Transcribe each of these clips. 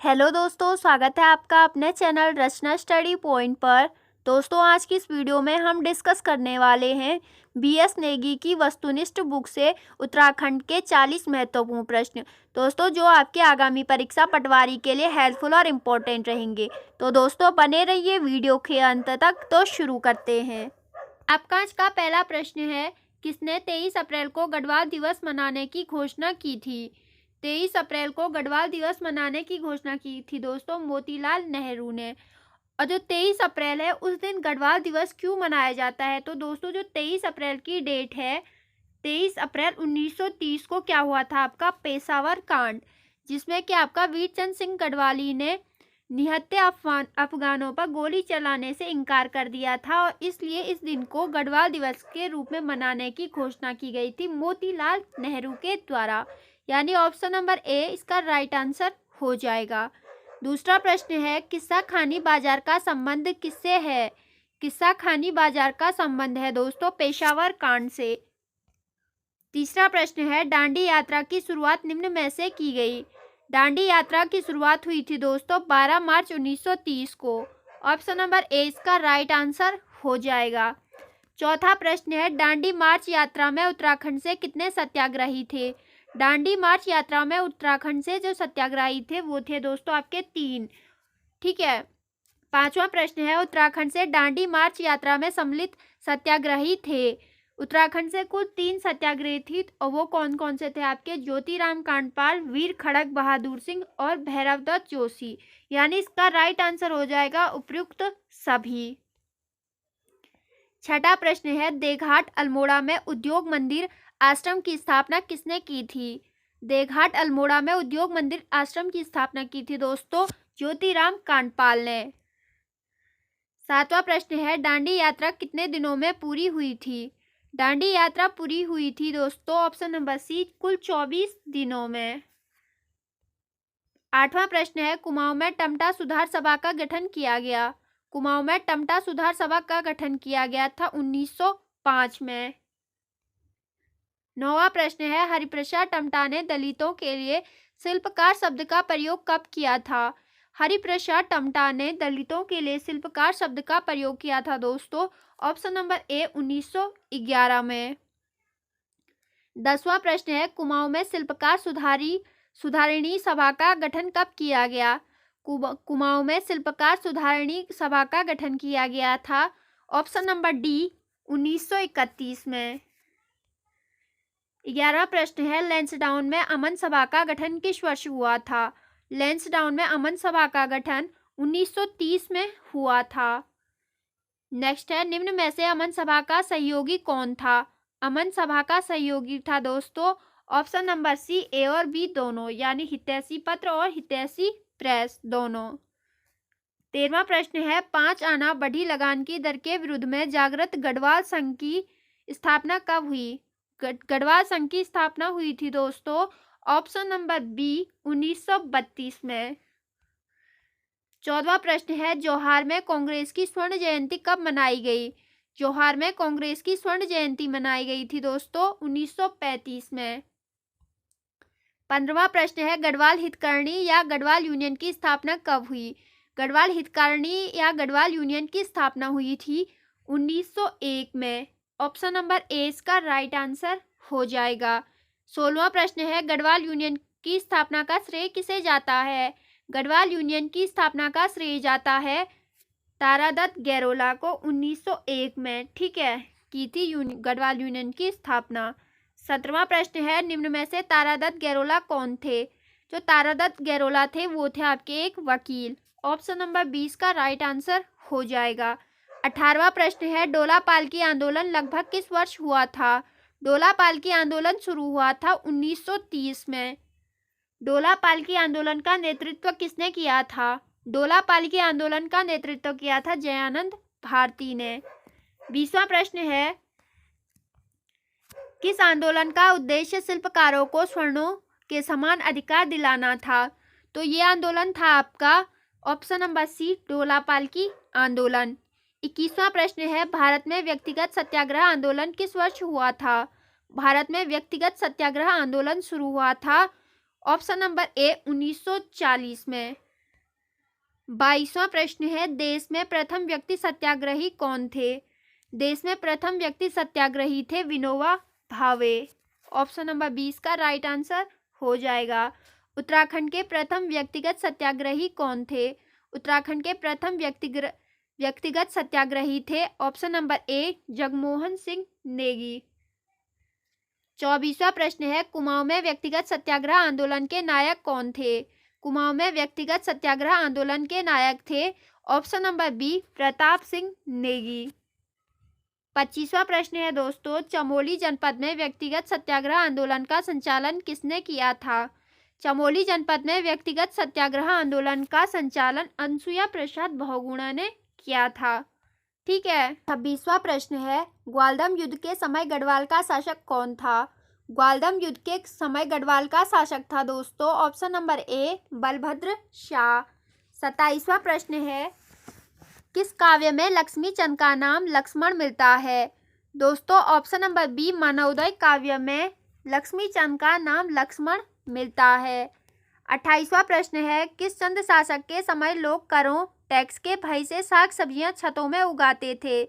Hello दोस्तों, स्वागत है आपका अपने चैनल रचना स्टडी पॉइंट पर। दोस्तों, आज की इस वीडियो में हम डिस्कस करने वाले हैं बीएस नेगी की वस्तुनिष्ठ बुक से उत्तराखंड के 40 महत्वपूर्ण प्रश्न। दोस्तों, जो आपकी आगामी परीक्षा पटवारी के लिए हेल्पफुल और इम्पोर्टेंट रहेंगे। तो दोस्तों, बने रहिए वीडियो के अंत तक। तो शुरू करते हैं। आपका आज का पहला प्रश्न है, किसने 23 अप्रैल को गढ़वाल दिवस मनाने की घोषणा की थी? 23 अप्रैल को गढ़वाल दिवस मनाने की घोषणा की थी दोस्तों मोतीलाल नेहरू ने। और जो 23 अप्रैल है उस दिन गढ़वाल दिवस क्यों मनाया जाता है? तो दोस्तों, जो 23 अप्रैल की डेट है, 23 अप्रैल 1930 को क्या हुआ था? आपका पेशावर कांड, जिसमें कि आपका वीरचंद सिंह गढ़वाली ने निहत्थे अफगानों पर गोली चलाने से इनकार कर दिया था और इसलिए इस दिन को गढ़वाल दिवस के रूप में मनाने की घोषणा की गई थी मोतीलाल नेहरू के द्वारा। यानी ऑप्शन नंबर ए इसका राइट आंसर हो जाएगा। दूसरा प्रश्न है, किस्सा खानी बाजार का संबंध किससे है? किस्सा खानी बाजार का संबंध है दोस्तों पेशावर कांड से। तीसरा प्रश्न है, दांडी यात्रा की शुरुआत निम्न में से की गई? दांडी यात्रा की शुरुआत हुई थी दोस्तों 12 मार्च 1930 को। ऑप्शन नंबर ए इसका राइट आंसर हो जाएगा। चौथा प्रश्न है, दांडी मार्च यात्रा में उत्तराखंड से कितने सत्याग्रही थे? दांडी मार्च यात्रा में उत्तराखंड से जो सत्याग्रही थे वो थे दोस्तों आपके 3। ठीक है। पांचवा प्रश्न है, उत्तराखंड से दांडी मार्च यात्रा में सम्मिलित सत्याग्रही थे। उत्तराखंड से कुल 3 सत्याग्रही थे और वो कौन कौन से थे? आपके ज्योतिराम कांडपाल, वीर खड़ग बहादुर सिंह और भैरवदत्त जोशी। यानी इसका राइट आंसर हो जाएगा उपयुक्त सभी। छठा प्रश्न है, देघाट अल्मोड़ा में उद्योग मंदिर आश्रम की स्थापना किसने की थी? देघाट अल्मोड़ा में उद्योग मंदिर आश्रम की स्थापना की थी दोस्तों ज्योतिराम कांडपाल ने। सातवां प्रश्न है, दांडी यात्रा कितने दिनों में पूरी हुई थी? दांडी यात्रा पूरी हुई थी दोस्तों ऑप्शन नंबर सी कुल 24 दिनों में। आठवां प्रश्न है, कुमाऊं में टमटा सुधार सभा का गठन किया गया? कुमाऊं में टमटा सुधार सभा का गठन किया गया था 1905 में। नौवां प्रश्न है, हरिप्रसाद टमटा ने दलितों के लिए शिल्पकार शब्द का प्रयोग कब किया था? हरिप्रसाद टमटा ने दलितों के लिए शिल्पकार शब्द का प्रयोग किया था दोस्तों ऑप्शन नंबर ए 1911 में। 10वां प्रश्न है, कुमाऊं में शिल्पकार सुधारिणी सभा का गठन कब किया गया? कुमाऊं में शिल्पकार सुधारिणी सभा का गठन किया गया था ऑप्शन नंबर डी 1931 में। 11वां प्रश्न है, लैंसडाउन में अमन सभा का गठन किस वर्ष हुआ था? लैंसडाउन में अमन सभा का गठन 1930 में हुआ था। नेक्स्ट है, निम्न में से अमन सभा का सहयोगी कौन था? अमन सभा का सहयोगी था दोस्तों ऑप्शन नंबर सी ए और बी दोनों, यानी हितैषी पत्र और हितैषी प्रेस दोनों। 13वां प्रश्न है, 5 आना बढ़ी लगान की दर के विरुद्ध में जागृत गढ़वाल संघ की स्थापना कब हुई? गढ़वाल संघ की स्थापना हुई थी दोस्तों ऑप्शन नंबर बी 1932 में। 14वां प्रश्न है, जौहार में कांग्रेस की स्वर्ण जयंती कब मनाई गई? जौहार में कांग्रेस की स्वर्ण जयंती मनाई गई थी दोस्तों 1935 में। 15वां प्रश्न है, गढ़वाल हितकारिणी या गढ़वाल यूनियन की स्थापना कब हुई? गढ़वाल हितकारिणी या गढ़वाल यूनियन की स्थापना हुई थी 1901 में। ऑप्शन नंबर ए इसका राइट आंसर हो जाएगा। 16वां प्रश्न है, गढ़वाल यूनियन की स्थापना का श्रेय किसे जाता है? गढ़वाल यूनियन की स्थापना का श्रेय जाता है तारादत्त गैरोला को 1901 में। ठीक है, की थी गढ़वाल यूनियन की स्थापना। 17वां प्रश्न है, निम्न में से तारादत्त गैरोला कौन थे? जो तारादत्त गैरोला थे वो थे आपके एक वकील। ऑप्शन नंबर 20 का राइट आंसर हो जाएगा। 18वां प्रश्न है, डोला पालकी आंदोलन लगभग किस वर्ष हुआ था? डोला पालकी आंदोलन शुरू हुआ था 1930 में। डोला पालकी आंदोलन का नेतृत्व किसने किया था? डोला पालकी आंदोलन का नेतृत्व किया था जयानंद भारती ने। 20वां प्रश्न है, किस आंदोलन का उद्देश्य शिल्पकारों को स्वर्णों के समान अधिकार दिलाना था? तो ये आंदोलन था आपका ऑप्शन नंबर सी डोला पालकी आंदोलन। 21वां प्रश्न है, भारत में व्यक्तिगत सत्याग्रह आंदोलन किस वर्ष हुआ था? भारत में व्यक्तिगत सत्याग्रह आंदोलन शुरू हुआ था ऑप्शन नंबर ए 1940 में। 22वां प्रश्न है, देश में प्रथम व्यक्ति सत्याग्रही कौन थे? देश में प्रथम व्यक्ति सत्याग्रही थे विनोबा भावे। ऑप्शन नंबर 20 का राइट आंसर हो जाएगा। उत्तराखंड के प्रथम व्यक्तिगत सत्याग्रही कौन थे? उत्तराखंड के प्रथम व्यक्तिगत सत्याग्रही थे option number A Jagmohan Singh Negi. 24वां प्रश्न है, कुमाऊं में व्यक्तिगत सत्याग्रह आंदोलन के नायक कौन थे? कुमाऊं में व्यक्तिगत सत्याग्रह आंदोलन के नायक थे option number B Pratap Singh Negi. 25वां प्रश्न है दोस्तों, चमोली जनपद में व्यक्तिगत सत्याग्रह आंदोलन का संचालन किसने किया था? चमोली जनपद में व्यक्तिगत सत्याग्रह आंदोलन का संचालन अनसुया प्रसाद बहुगुणा ने किया था। ठीक है। 26वां प्रश्न है, ग्वालदम युद्ध के समय गढ़वाल का शासक कौन था? ग्वालदम युद्ध के समय गढ़वाल का शासक था दोस्तों option number A Balbhadra Shah. 27वां प्रश्न है, किस काव्य में लक्ष्मी चंद का नाम लक्ष्मण मिलता है? दोस्तों ऑप्शन नंबर बी मानवोदय काव्य में लक्ष्मी चंद का नाम लक्ष्मण मिलता है। 28वां प्रश्न है, किस चंद शासक के समय लोग करों टैक्स के भय से साग सब्जियां छतों में उगाते थे?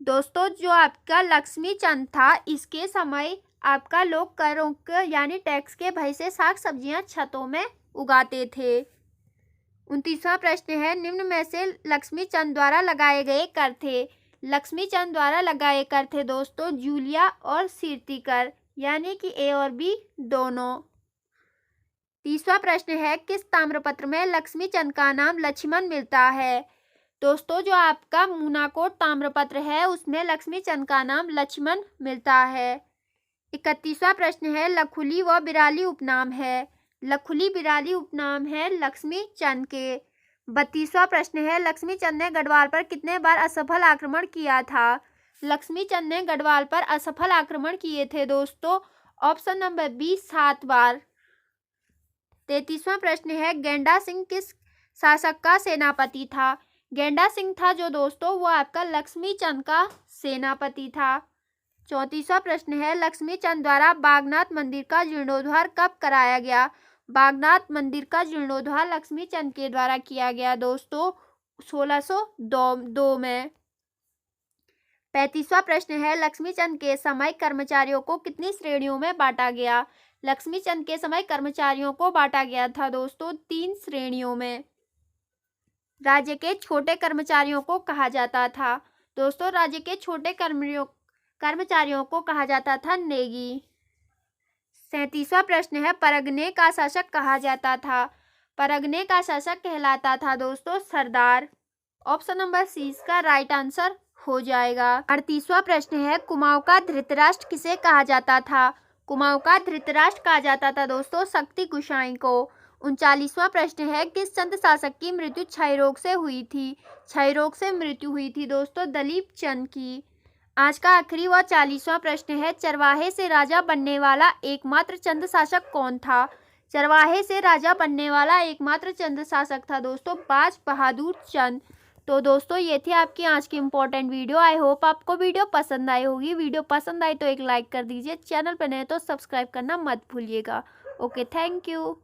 दोस्तों जो आपका लक्ष्मी चंद था, इसके समय आपका लोग करों के यानी टैक्स के भय से साग सब्जियां छतों में उगाते थे। 29वां प्रश्न है, निम्न में से लक्ष्मी चंद द्वारा लगाए गए कर थे? लक्ष्मी चंद द्वारा लगाए कर थे दोस्तों जूलिया और कीर्ति कर, यानी कि ए और बी दोनों। 30वां प्रश्न है, किस ताम्रपत्र में लक्ष्मी चंद का नाम लक्ष्मण मिलता है? दोस्तों जो आपका मूनाकोट ताम्रपत्र है उसमें लक्ष्मी चंद का नाम लक्ष्मण मिलता है। 31वां प्रश्न है, लखुली व बिराली उपनाम है? लखुली बिराली उपनाम है लक्ष्मी चंद के। 32वां प्रश्न है, लक्ष्मी चंद ने गढ़वाल पर कितने बार असफल आक्रमण किया था? लक्ष्मी चंद ने गढ़वाल पर असफल आक्रमण किए थे दोस्तों ऑप्शन नंबर बी 7 बार। 33वां प्रश्न है, गेंडा सिंह किस शासक का सेनापति था? गेंडा सिंह था जो दोस्तों वो आपका लक्ष्मी चंद का सेनापति था। 34वां प्रश्न है, लक्ष्मी चंद द्वारा बागनाथ मंदिर का जीर्णोद्धार कब कराया गया? बागनाथ मंदिर का जीर्णोद्धार लक्ष्मी चंद के द्वारा किया गया दोस्तों 1602 में। 35वां प्रश्न है, लक्ष्मी चंद के समय कर्मचारियों को कितनी श्रेणियों में बांटा गया? लक्ष्मी चंद के समय कर्मचारियों को बांटा गया था दोस्तों 3 श्रेणियों में। राज्य के छोटे कर्मचारियों को कहा जाता था दोस्तों, राज्य के छोटे कर्मचारियों को कहा जाता था नेगी। 37वां प्रश्न है, परगने का शासक कहा जाता था? परगने का शासक कहलाता था दोस्तों सरदार। ऑप्शन नंबर सी का राइट आंसर हो जाएगा। 38वां प्रश्न है, कुमाऊं का धृतराष्ट्र किसे कहा जाता था? कुमाऊं का धृतराष्ट्र कहा जाता था दोस्तों शक्ति गोसाई को। 39वां प्रश्न है, किस चंद शासक की मृत्यु क्षय रोग से हुई थी? क्षय रोग से मृत्यु हुई थी दोस्तों दलीप चंद की। आज का आखिरी व 40वां प्रश्न है, चरवाहे से राजा बनने वाला एकमात्र चंद शासक कौन था? चरवाहे से राजा बनने वाला एकमात्र चंद शासक था दोस्तों बाज बहादुर चंद। तो दोस्तों ये थी आपकी आज की इम्पोर्टेंट वीडियो। आई होप आपको वीडियो पसंद आई होगी। वीडियो पसंद आई तो एक लाइक कर दीजिए, चैनल पर नए तो सब्सक्राइब करना मत भूलिएगा। Okay, thank you.